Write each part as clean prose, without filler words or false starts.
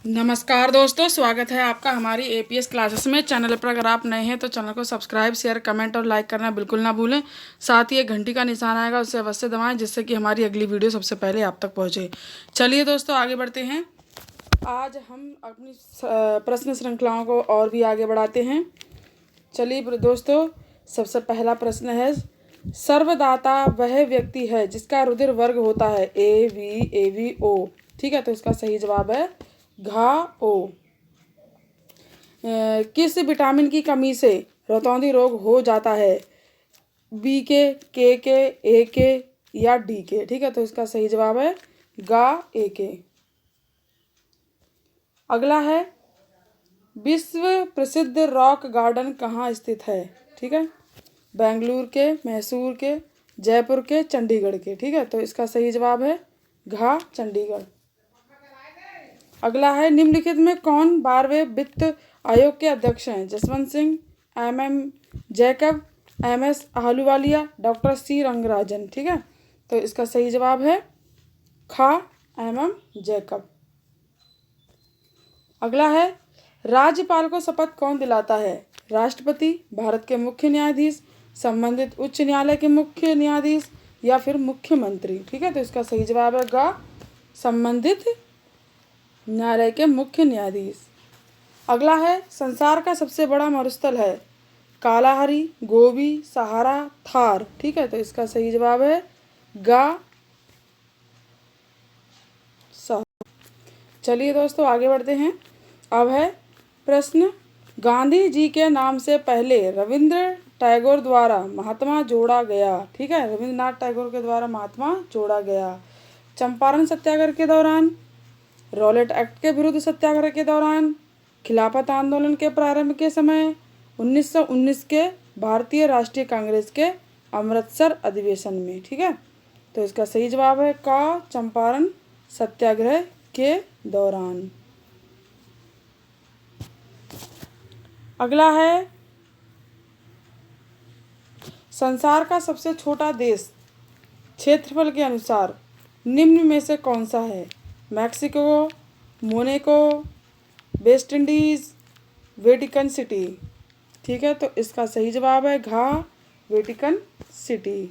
नमस्कार दोस्तों, स्वागत है आपका हमारी एपीएस क्लासेस में। चैनल पर अगर आप नए हैं तो चैनल को सब्सक्राइब, शेयर, कमेंट और लाइक करना बिल्कुल ना भूलें। साथ ही एक घंटी का निशान आएगा, उसे अवश्य दबाएं जिससे कि हमारी अगली वीडियो सबसे पहले आप तक पहुंचे। चलिए दोस्तों, आगे बढ़ते हैं। आज हम अपनी प्रश्न श्रृंखलाओं को और भी आगे बढ़ाते हैं। चलिए दोस्तों, सबसे पहला प्रश्न है, सर्वदाता वह व्यक्ति है जिसका रुधिर वर्ग होता है AV ठीक है, तो इसका सही जवाब है घा किस विटामिन की कमी से रतौंधी रोग हो जाता है? बी के ए के या डी के? ठीक है, तो इसका सही जवाब है ए के। अगला है, विश्व प्रसिद्ध रॉक गार्डन कहाँ स्थित है? ठीक है, बेंगलुरु के, मैसूर के, जयपुर के, चंडीगढ़ के? ठीक है, तो इसका सही जवाब है चंडीगढ़। अगला है, निम्नलिखित में कौन 12वें वित्त आयोग के अध्यक्ष हैं? Jaswant Singh, MM Jacob, MS Ahluwalia, doctor C Rangarajan? ठीक है, तो इसका सही जवाब है MM जैकब। अगला है, राज्यपाल को शपथ कौन दिलाता है? राष्ट्रपति, भारत के मुख्य न्यायाधीश, संबंधित उच्च न्यायालय के मुख्य न्यायाधीश या फिर मुख्यमंत्री? ठीक है, तो इसका सही जवाब है संबंधित न्यायालय के मुख्य न्यायाधीश। अगला है, संसार का सबसे बड़ा मरुस्थल है? कालाहारी, गोबी, सहारा, थार? ठीक है, तो इसका सही जवाब है चलिए दोस्तों, आगे बढ़ते हैं। अब है प्रश्न, गांधी जी के नाम से पहले रविंद्र टैगोर द्वारा महात्मा जोड़ा गया? ठीक है, रविंद्रनाथ टैगोर के द्वारा महात्मा जोड़ा गया। चंपारण सत्याग्रह के दौरान, रॉलेट एक्ट के विरुद्ध सत्याग्रह के दौरान, खिलाफत आंदोलन के प्रारंभ के समय, 1919 के भारतीय राष्ट्रीय कांग्रेस के अमृतसर अधिवेशन में? ठीक है, तो इसका सही जवाब है चंपारण सत्याग्रह के दौरान। अगला है, संसार का सबसे छोटा देश क्षेत्रफल के अनुसार निम्न में से कौन सा है? Mexico, Monaco, West Indies, Vatican city? ठीक है, तो इसका सही जवाब है वेटिकन सिटी।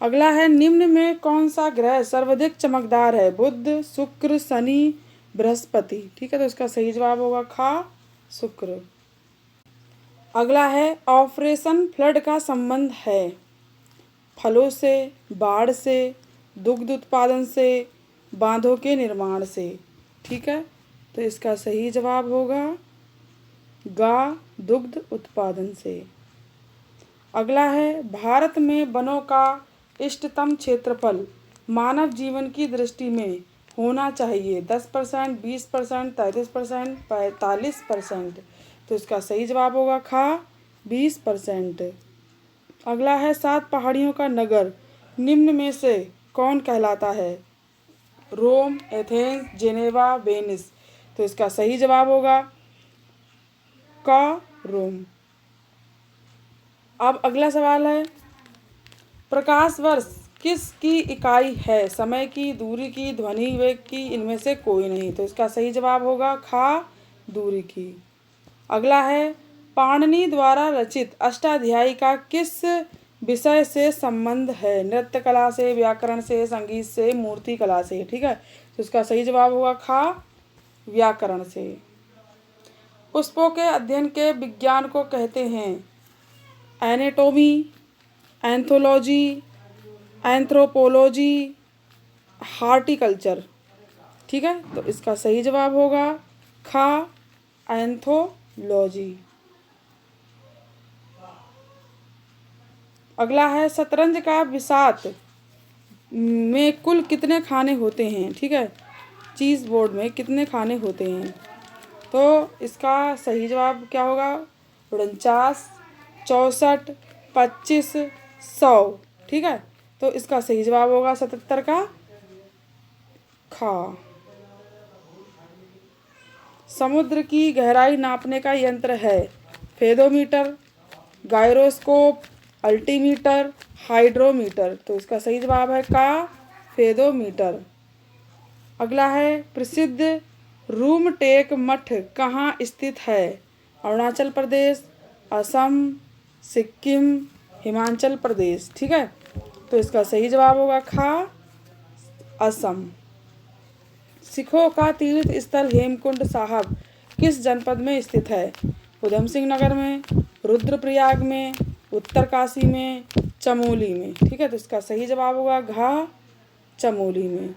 अगला है, निम्न में कौन सा ग्रह सर्वाधिक चमकदार है? बुध, शुक्र, शनि, बृहस्पति? ठीक है, तो इसका सही जवाब होगा शुक्र। अगला है, ऑपरेशन फ्लड का संबंध है फलों से, बाढ़ से, दुग्ध उत्पादन से, बांधों के निर्माण से? ठीक है, तो इसका सही जवाब होगा दुग्ध उत्पादन से। अगला है, भारत में वनों का इष्टतम क्षेत्रफल मानव जीवन की दृष्टि में होना चाहिए? 10%, 20%, 33%, 45%? तो इसका सही जवाब होगा 20%। अगला है, 7 पहाड़ियों का नगर निम्न में से कौन कहलाता है? रोम, एथेंस, जेनेवा, वेनिस? तो इसका सही जवाब होगा रोम। अब अगला सवाल है, प्रकाश वर्ष किसकी इकाई है? समय की, दूरी की, ध्वनि वेग की? इनमें से कोई नहीं। तो इसका सही जवाब होगा दूरी की। अगला है, पाणिनि द्वारा रचित अष्टाध्यायी का किस विषय से संबंध है? नृत्य कला से, व्याकरण से, संगीत से, मूर्ति कला से? ठीक है, तो इसका सही जवाब होगा व्याकरण से। पुष्पों के अध्ययन के विज्ञान को कहते हैं? Anatomy, anthology, anthropology, horticulture? ठीक है, तो इसका सही जवाब होगा एंथोलॉजी। अगला है, शतरंज का विसात में कुल कितने खाने होते हैं? ठीक है, चीज बोर्ड में कितने खाने होते हैं? तो इसका सही जवाब क्या होगा? 49, 64, 25, 100? ठीक है, तो इसका सही जवाब होगा 77 का समुद्र की गहराई नापने का यंत्र है? Fathometer, gyroscope, altimeter, hydrometer? तो इसका सही जवाब है फेदोमीटर। अगला है प्रसिद्ध रूमटेक मठ कहाँ स्थित है? अरुणाचल प्रदेश, असम, सिक्किम, हिमाचल प्रदेश। ठीक है, तो इसका सही जवाब होगा खा, असम। सिखों का तीर्थ स्थल हेमकुंड साहब किस जनपद में स्थित है? उधम सिंह नगर में, रुद्रप्रयाग में, उत्तरकाशी में, चमोली में। ठीक है, तो इसका सही जवाब होगा घा, चमोली में।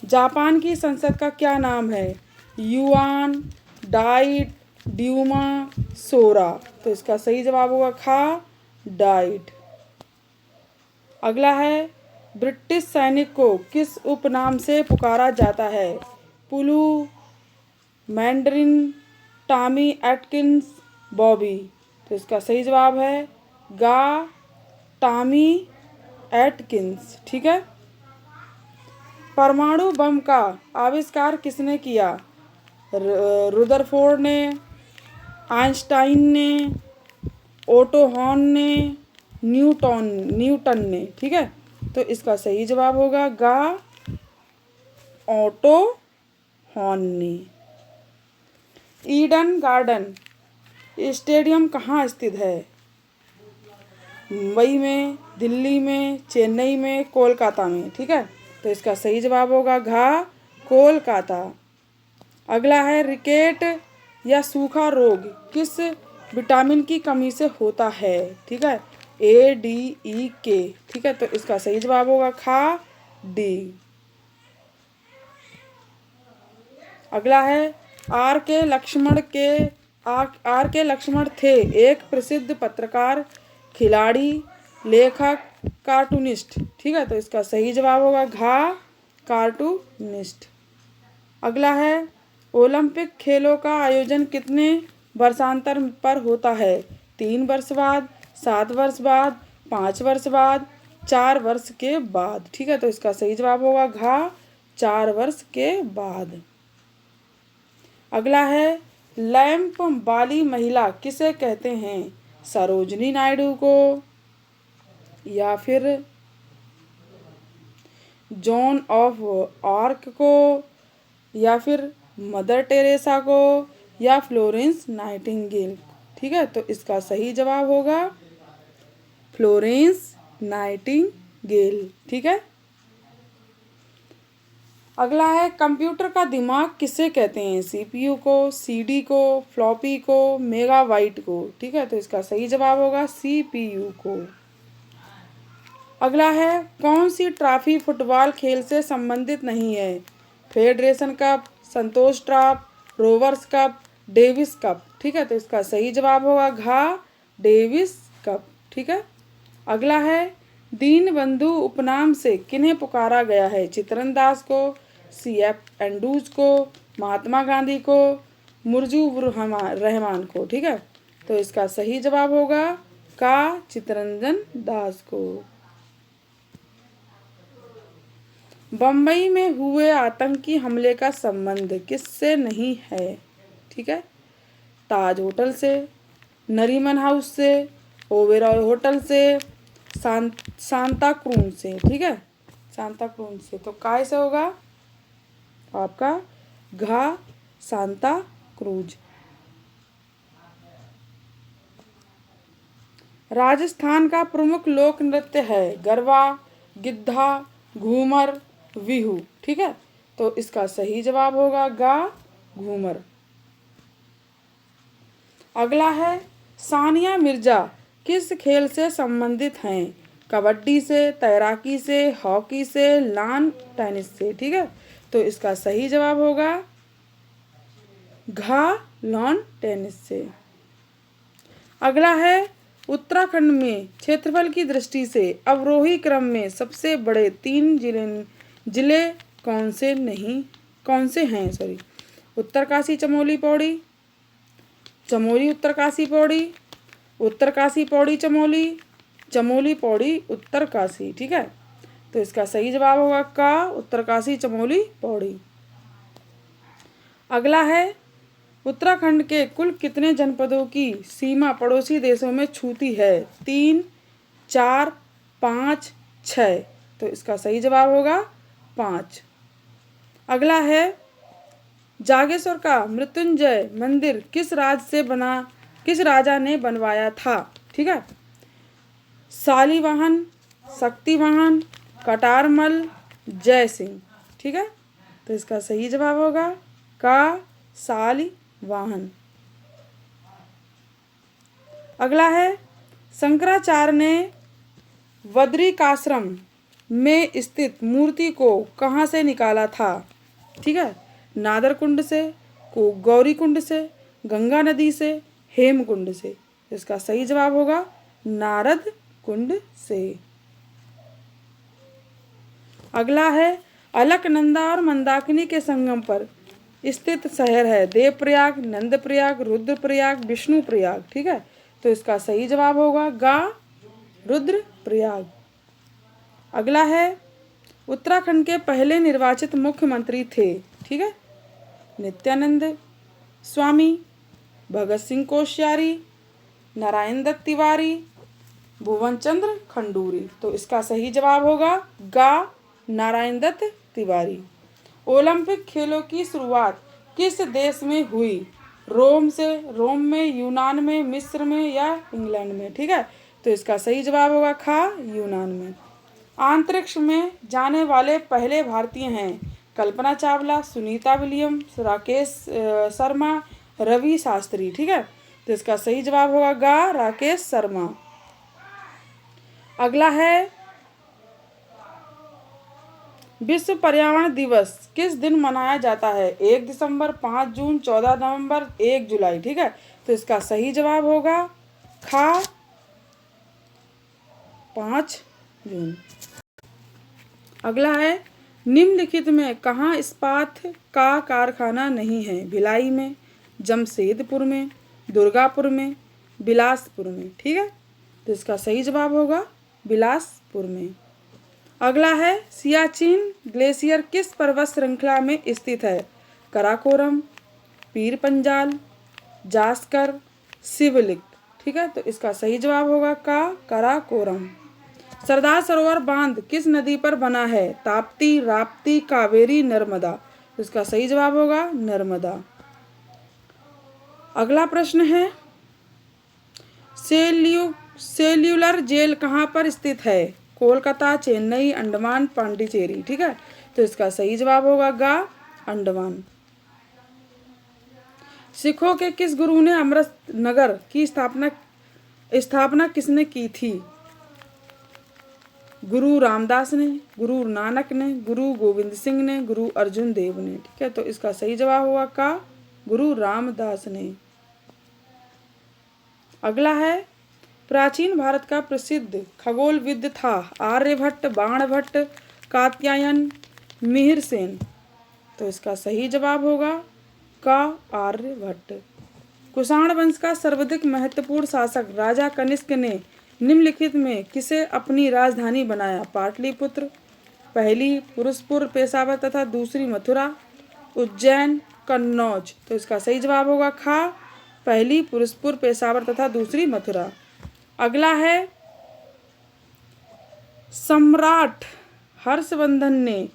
जापान की संसद का क्या नाम है? युआन, डाइट, ड्यूमा, सोरा। तो इसका सही जवाब होगा खा, डाइट। अगला है ब्रिटिश सैनिक को किस उपनाम से पुकारा जाता है? पुलू, मैंडरिन, टॉमी एटकिंस, बॉबी। तो इसका सही जवाब है गा, टॉमी एटकिंस। ठीक है। परमाणु बम का आविष्कार किसने किया? रुदरफोर्ड ने, आइंस्टाइन ने, ओटो हॉर्न ने, न्यूटन ने। ठीक है, तो इसका सही जवाब होगा गा, ओटो हॉर्न ने। ईडन गार्डन स्टेडियम कहाँ स्थित है? मुंबई में, दिल्ली में, चेन्नई में, कोलकाता में। ठीक है, तो इसका सही जवाब होगा घा, कोलकाता। अगला है रिकेट या सूखा रोग किस विटामिन की कमी से होता है? ठीक है, ADE के। ठीक है, तो इसका सही जवाब होगा खा, डी। अगला है आर के लक्ष्मण थे एक प्रसिद्ध पत्रकार, खिलाड़ी, लेखक, कार्टूनिस्ट। ठीक है, तो इसका सही जवाब होगा घा, कार्टूनिस्ट। अगला है ओलंपिक खेलों का आयोजन कितने वर्षांतर पर होता है? 3 वर्ष बाद, 7 वर्ष बाद, 5 वर्ष बाद, 4 वर्ष के बाद। ठीक है, तो इसका सही जवाब होगा घा, 4 वर्ष के बाद। अगला है लैंप वाली महिला किसे कहते हैं? सरोजनी नायडू को, या फिर जॉन ऑफ आर्क को, या फिर मदर टेरेसा को, या फ्लोरेंस नाइटिंगेल। ठीक है, तो इसका सही जवाब होगा फ्लोरेंस नाइटिंगेल। ठीक है। अगला है कंप्यूटर का दिमाग किसे कहते हैं? CPU को, CD को, फ्लॉपी को, मेगाबाइट को। ठीक है, तो इसका सही जवाब होगा CPU को। अगला है कौन सी ट्रॉफी फुटबॉल खेल से संबंधित नहीं है? Federation cup, Santosh trophy, Rovers cup, Davis cup. ठीक है, तो इसका सही जवाब होगा घा, डेविस कप। ठीक है। अगला है दीनबंधु उपनाम से किन्हें पुकारा गया है? चित्तरनदास को, CF एंड्रूज को, महात्मा गांधी को, मुजीबुर रहमान को। ठीक है, तो इसका सही जवाब होगा का, चित्तरंजन दास को। बम्बई में हुए आतंकी हमले का संबंध किससे नहीं है? ठीक है, ताज होटल से, नरीमन हाउस से, ओबेरॉय होटल से, सांता क्रूज से। ठीक है, सांता क्रूज से। तो काय से होगा आपका घा, सांता क्रूज। राजस्थान का प्रमुख लोक नृत्य है गरबा, गिद्धा, घूमर, बिहू। ठीक है, तो इसका सही जवाब होगा गा, घूमर। अगला है सानिया मिर्जा किस खेल से संबंधित हैं? कबड्डी से, तैराकी से, हॉकी से, लॉन टेनिस से। ठीक है, तो इसका सही जवाब होगा घा, लॉन टेनिस से। अगला है उत्तराखंड में क्षेत्रफल की दृष्टि से अवरोही क्रम में सबसे बड़े 3 जिले कौन से हैं? उत्तरकाशी, चमोली, पौड़ी, चमोली, उत्तरकाशी, पौड़ी, उत्तरकाशी, पौड़ी, चमोली, चमोली, पौड़ी, उत्तरकाशी। ठीक है, तो इसका सही जवाब होगा का, उत्तरकाशी, चमोली, पौड़ी। अगला है उत्तराखंड के कुल कितने जनपदों की सीमा पड़ोसी देशों में छूती है? 3, 4, 5, 6। तो इसका सही जवाब होगा 5। अगला है जागेश्वर का मृत्युंजय मंदिर किस राजा ने बनवाया था। ठीक है, शालिवाहन, शक्तिवाहन, कटारमल, जय सिंह। ठीक है, तो इसका सही जवाब होगा का शालिवाहन। अगला है शंकराचार्य ने बद्रिकाश्रम में स्थित मूर्ति को कहाँ से निकाला था। ठीक है, नादरकुंड से, गौरीकुंड से, गंगा नदी से, हेमकुंड से। इसका सही जवाब होगा नारद कुंड से। अगला है अलकनंदा और मंदाकिनी के संगम पर स्थित शहर है देवप्रयाग, नंदप्रयाग, रुद्रप्रयाग, विष्णुप्रयाग। ठीक है, तो इसका सही जवाब होगा गा रुद्रप्रयाग। अगला है उत्तराखंड के पहले निर्वाचित मुख्यमंत्री थे। ठीक है, नित्यानंद स्वामी, भगत सिंह कोश्यारी, नारायण दत्त तिवारी, भुवन चंद्र खंडूरी। तो इसका सही जवाब होगा गा नारायण दत्त तिवारी। ओलंपिक खेलों की शुरुआत किस देश में हुई। रोम में, यूनान में, मिस्र में या इंग्लैंड में। ठीक है, तो इसका सही जवाब होगा खा यूनान में। अंतरिक्ष में जाने वाले पहले भारतीय हैं कल्पना चावला, सुनीता विलियम्स, राकेश शर्मा, रवि शास्त्री। ठीक है, तो इसका सही जवाब होगा गा राकेश शर्मा। अगला है विश्व पर्यावरण दिवस किस दिन मनाया जाता है। 1 दिसंबर, 5 जून, 14 नवंबर, 1 जुलाई। ठीक है, तो इसका सही जवाब होगा खा 5 जून। अगला है निम्नलिखित में कहाँ इस्पात का कारखाना नहीं है। भिलाई में, जमशेदपुर में, दुर्गापुर में, बिलासपुर में। ठीक है, तो इसका सही जवाब होगा बिलासपुर में। अगला है सियाचिन ग्लेशियर किस पर्वत श्रृंखला में स्थित है। कराकोरम, पीर पंजाल, जास्कर, शिवलिक। ठीक है, तो इसका सही जवाब होगा का कराकोरम। सरदार सरोवर बांध किस नदी पर बना है। ताप्ती, राप्ती, कावेरी, नर्मदा। तो इसका सही जवाब होगा नर्मदा। अगला प्रश्न है सेल्यूलर जेल कहाँ पर स्थित है। कोलकाता, चेन्नई, अंडमान, पांडिचेरी। ठीक है, तो इसका सही जवाब होगा गा अंडमान। सिखों के किस गुरु ने अमृतनगर की स्थापना किसने की थी। गुरु रामदास ने, गुरु नानक ने, गुरु गोविंद सिंह ने, गुरु अर्जुन देव ने। ठीक है, तो इसका सही जवाब होगा का गुरु रामदास ने। अगला है प्राचीन भारत का प्रसिद्ध खगोलविद था। आर्यभट्ट, बाणभट्ट, कात्यायन, मिहिर सेन। तो इसका सही जवाब होगा का आर्यभट्ट। कुषाण वंश का सर्वाधिक महत्वपूर्ण शासक राजा कनिष्क ने निम्नलिखित में किसे अपनी राजधानी बनाया। पाटलिपुत्र, पहली पुरुषपुर पेशावर तथा दूसरी मथुरा, उज्जैन, कन्नौज। तो इसका सही जवाब होगा खा पहली पुरुषपुर पेशावर तथा दूसरी मथुरा। अगला है सम्राट हर्षवर्धन ने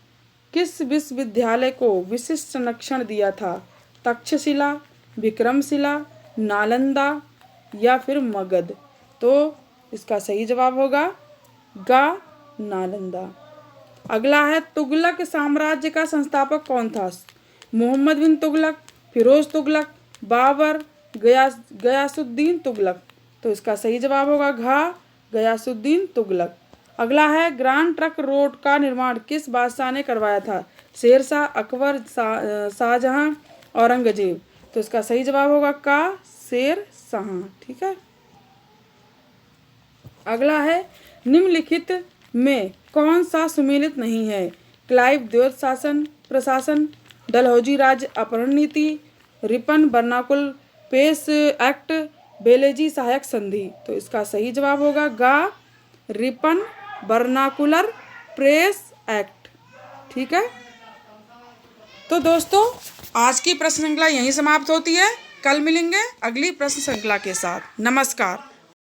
किस विश्वविद्यालय को विशिष्ट संरक्षण दिया था। तक्षशिला, विक्रमशिला, नालंदा या फिर मगध। तो इसका सही जवाब होगा गा नालंदा। अगला है तुगलक साम्राज्य का संस्थापक कौन था। मोहम्मद बिन तुगलक, फिरोज तुगलक, बाबर, गयासुद्दीन तुगलक। तो इसका सही जवाब होगा घा गयासुद्दीन तुगलक। अगला है ग्रैंड ट्रंक रोड का निर्माण किस बादशाह ने करवाया था। शेरशाह, अकबर, शाहजहां, औरंगजेब। तो इसका सही जवाब होगा का शेरशाह। ठीक है, अगला है निम्नलिखित में कौन सा सुमेलित नहीं है। क्लाइव द्वैत शासन प्रशासन, डलहौजी राज्य अपहरण नीति, रिपन बर्नाकुल पेस एक्ट, बेलेजी सहायक संधि। तो इसका सही जवाब होगा गा रिपन बर्नाकुलर प्रेस एक्ट। ठीक है, तो दोस्तों आज की प्रश्न श्रृंखला यहीं समाप्त होती है। कल मिलेंगे अगली प्रश्न श्रृंखला के साथ। नमस्कार।